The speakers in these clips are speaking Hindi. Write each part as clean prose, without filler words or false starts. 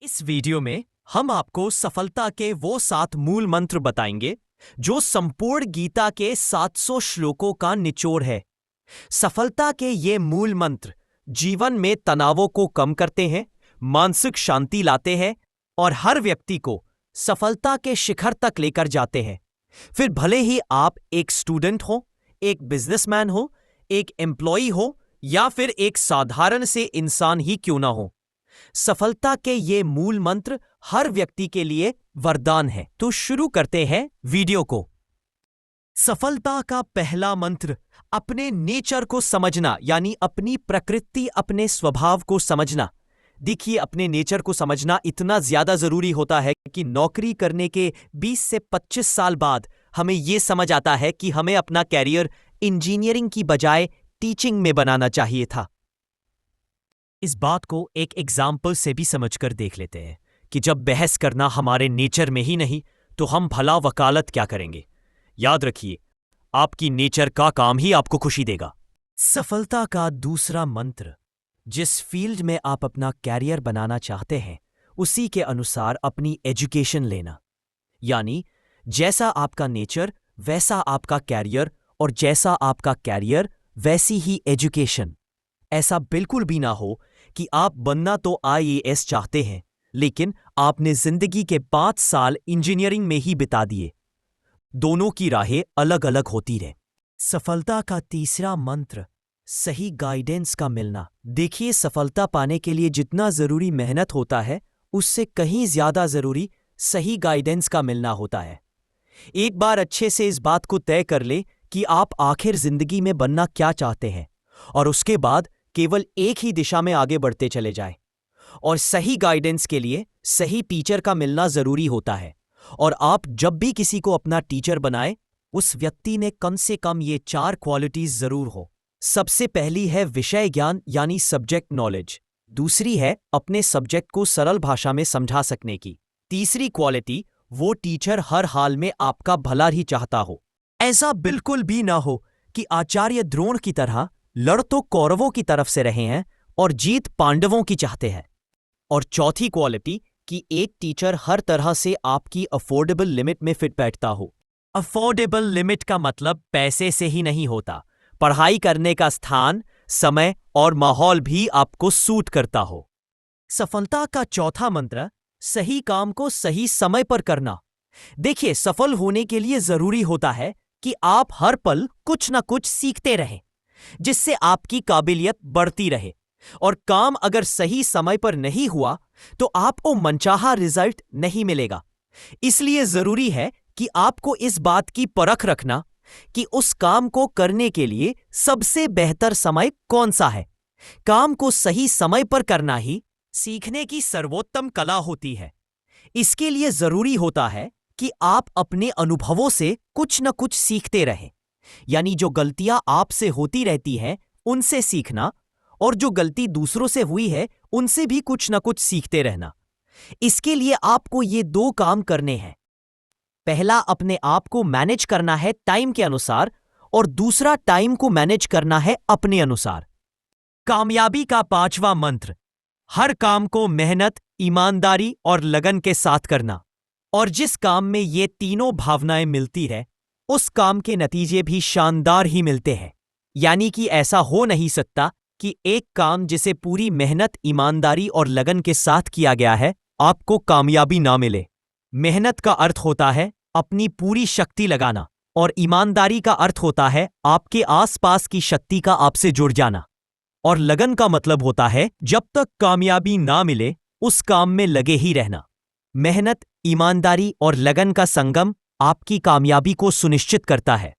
इस वीडियो में हम आपको सफलता के वो 7 मूल मंत्र बताएंगे जो संपूर्ण गीता के 700 श्लोकों का निचोड़ है। सफलता के ये मूल मंत्र जीवन में तनावों को कम करते हैं, मानसिक शांति लाते हैं और हर व्यक्ति को सफलता के शिखर तक लेकर जाते हैं। फिर भले ही आप एक स्टूडेंट हो, एक बिजनेसमैन हो, एक एम्प्लॉई हो या फिर एक साधारण से इंसान ही क्यों ना हो, सफलता के ये मूल मंत्र हर व्यक्ति के लिए वरदान है। तो शुरू करते हैं वीडियो को। सफलता का पहला मंत्र अपने नेचर को समझना, यानी अपनी प्रकृति, अपने स्वभाव को समझना। देखिए, अपने नेचर को समझना इतना ज्यादा जरूरी होता है कि नौकरी करने के 20 से 25 साल बाद हमें यह समझ आता है कि हमें अपना कैरियर इंजीनियरिंग की बजाय टीचिंग में बनाना चाहिए था। इस बात को एक एग्जाम्पल से भी समझकर देख लेते हैं कि जब बहस करना हमारे नेचर में ही नहीं तो हम भला वकालत क्या करेंगे। याद रखिए, आपकी नेचर का काम ही आपको खुशी देगा। सफलता का दूसरा मंत्र, जिस फील्ड में आप अपना कैरियर बनाना चाहते हैं उसी के अनुसार अपनी एजुकेशन लेना। यानी जैसा आपका नेचर वैसा आपका कैरियर, और जैसा आपका कैरियर वैसी ही एजुकेशन। ऐसा बिल्कुल भी ना हो कि आप बनना तो IAS चाहते हैं लेकिन आपने जिंदगी के 5 साल इंजीनियरिंग में ही बिता दिए। दोनों की राहें अलग अलग होती रहे। सफलता का तीसरा मंत्र, सही गाइडेंस का मिलना। देखिए, सफलता पाने के लिए जितना जरूरी मेहनत होता है उससे कहीं ज्यादा जरूरी सही गाइडेंस का मिलना होता है। एक बार अच्छे से इस बात को तय कर ले कि आप आखिर जिंदगी में बनना क्या चाहते हैं और उसके बाद केवल एक ही दिशा में आगे बढ़ते चले जाएं। और सही गाइडेंस के लिए सही टीचर का मिलना जरूरी होता है। और आप जब भी किसी को अपना टीचर बनाए, उस व्यक्ति में कम से कम ये 4 क्वालिटीज जरूर हो। सबसे पहली है विषय ज्ञान, यानी सब्जेक्ट नॉलेज। दूसरी है अपने सब्जेक्ट को सरल भाषा में समझा सकने की। तीसरी क्वालिटी, वो टीचर हर हाल में आपका भला ही चाहता हो। ऐसा बिल्कुल भी ना हो कि आचार्य द्रोण की तरह लड़ तो कौरवों की तरफ से रहे हैं और जीत पांडवों की चाहते हैं। और चौथी क्वालिटी कि एक टीचर हर तरह से आपकी अफोर्डेबल लिमिट में फिट बैठता हो। अफोर्डेबल लिमिट का मतलब पैसे से ही नहीं होता, पढ़ाई करने का स्थान, समय और माहौल भी आपको सूट करता हो। सफलता का चौथा मंत्र, सही काम को सही समय पर करना। देखिए, सफल होने के लिए जरूरी होता है कि आप हर पल कुछ ना कुछ सीखते रहें जिससे आपकी काबिलियत बढ़ती रहे। और काम अगर सही समय पर नहीं हुआ तो आपको मनचाहा रिजल्ट नहीं मिलेगा। इसलिए जरूरी है कि आपको इस बात की परख रखना कि उस काम को करने के लिए सबसे बेहतर समय कौन सा है। काम को सही समय पर करना ही सीखने की सर्वोत्तम कला होती है। इसके लिए जरूरी होता है कि आप अपने अनुभवों से कुछ न कुछ सीखते रहें। यानी जो गलतियां आपसे होती रहती हैं उनसे सीखना, और जो गलती दूसरों से हुई है उनसे भी कुछ न कुछ सीखते रहना। इसके लिए आपको ये 2 काम करने हैं। पहला, अपने आप को मैनेज करना है टाइम के अनुसार, और दूसरा, टाइम को मैनेज करना है अपने अनुसार। कामयाबी का 5वां मंत्र, हर काम को मेहनत, ईमानदारी और लगन के साथ करना। और जिस काम में ये तीनों भावनाएं मिलती है उस काम के नतीजे भी शानदार ही मिलते हैं। यानी कि ऐसा हो नहीं सकता कि एक काम जिसे पूरी मेहनत, ईमानदारी और लगन के साथ किया गया है आपको कामयाबी ना मिले। मेहनत का अर्थ होता है अपनी पूरी शक्ति लगाना, और ईमानदारी का अर्थ होता है आपके आसपास की शक्ति का आपसे जुड़ जाना। और लगन का मतलब होता है जब तक कामयाबी ना मिले उस काम में लगे ही रहना। मेहनत, ईमानदारी और लगन का संगम आपकी कामयाबी को सुनिश्चित करता है।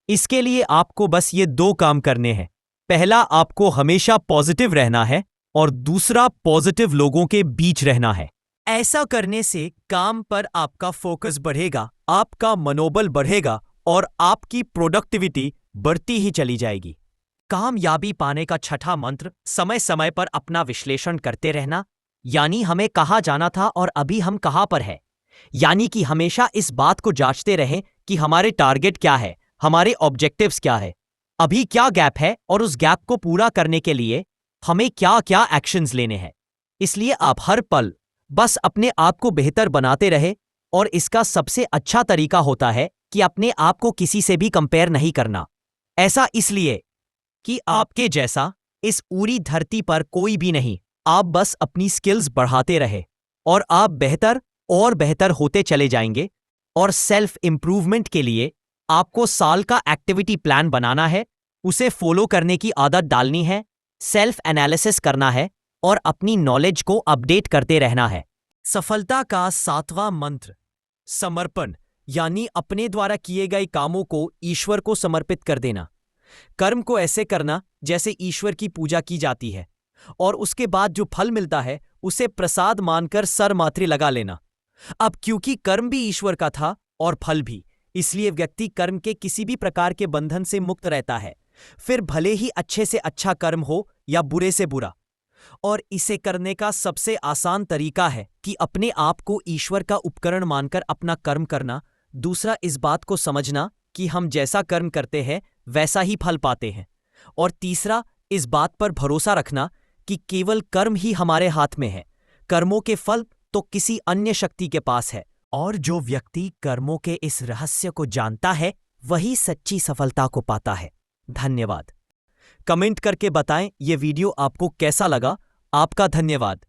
इसके लिए आपको बस ये 2 काम करने हैं। पहला, आपको हमेशा पॉजिटिव रहना है, और दूसरा, पॉजिटिव लोगों के बीच रहना है। ऐसा करने से काम पर आपका फोकस बढ़ेगा, आपका मनोबल बढ़ेगा और आपकी प्रोडक्टिविटी बढ़ती ही चली जाएगी। कामयाबी पाने का छठा मंत्र, समय समय पर अपना विश्लेषण करते रहना। यानी हमें कहाँ जाना था और अभी हम कहाँ पर हैं। यानी कि हमेशा इस बात को जांचते रहें कि हमारे टारगेट क्या है, हमारे ऑब्जेक्टिव्स क्या है, अभी क्या गैप है और उस गैप को पूरा करने के लिए हमें क्या क्या एक्शंस लेने हैं। इसलिए आप हर पल बस अपने आप को बेहतर बनाते रहे। और इसका सबसे अच्छा तरीका होता है कि अपने आप को किसी से भी कंपेयर नहीं करना। ऐसा इसलिए कि आपके जैसा इस पूरी धरती पर कोई भी नहीं। आप बस अपनी स्किल्स बढ़ाते रहे और आप बेहतर और बेहतर होते चले जाएंगे। और सेल्फ इंप्रूवमेंट के लिए आपको साल का एक्टिविटी प्लान बनाना है, उसे फॉलो करने की आदत डालनी है, सेल्फ एनालिसिस करना है और अपनी नॉलेज को अपडेट करते रहना है। सफलता का 7वां मंत्र समर्पण, यानी अपने द्वारा किए गए कामों को ईश्वर को समर्पित कर देना। कर्म को ऐसे करना जैसे ईश्वर की पूजा की जाती है और उसके बाद जो फल मिलता है उसे प्रसाद मानकर सर माथे लगा लेना। अब क्योंकि कर्म भी ईश्वर का था और फल भी, इसलिए व्यक्ति कर्म के किसी भी प्रकार के बंधन से मुक्त रहता है, फिर भले ही अच्छे से अच्छा कर्म हो या बुरे से बुरा। और इसे करने का सबसे आसान तरीका है कि अपने आप को ईश्वर का उपकरण मानकर अपना कर्म करना। दूसरा, इस बात को समझना कि हम जैसा कर्म करते हैं वैसा ही फल पाते हैं। और तीसरा, इस बात पर भरोसा रखना कि केवल कर्म ही हमारे हाथ में है, कर्मों के फल तो किसी अन्य शक्ति के पास है। और जो व्यक्ति कर्मों के इस रहस्य को जानता है वही सच्ची सफलता को पाता है। धन्यवाद। कमेंट करके बताएं ये वीडियो आपको कैसा लगा। आपका धन्यवाद।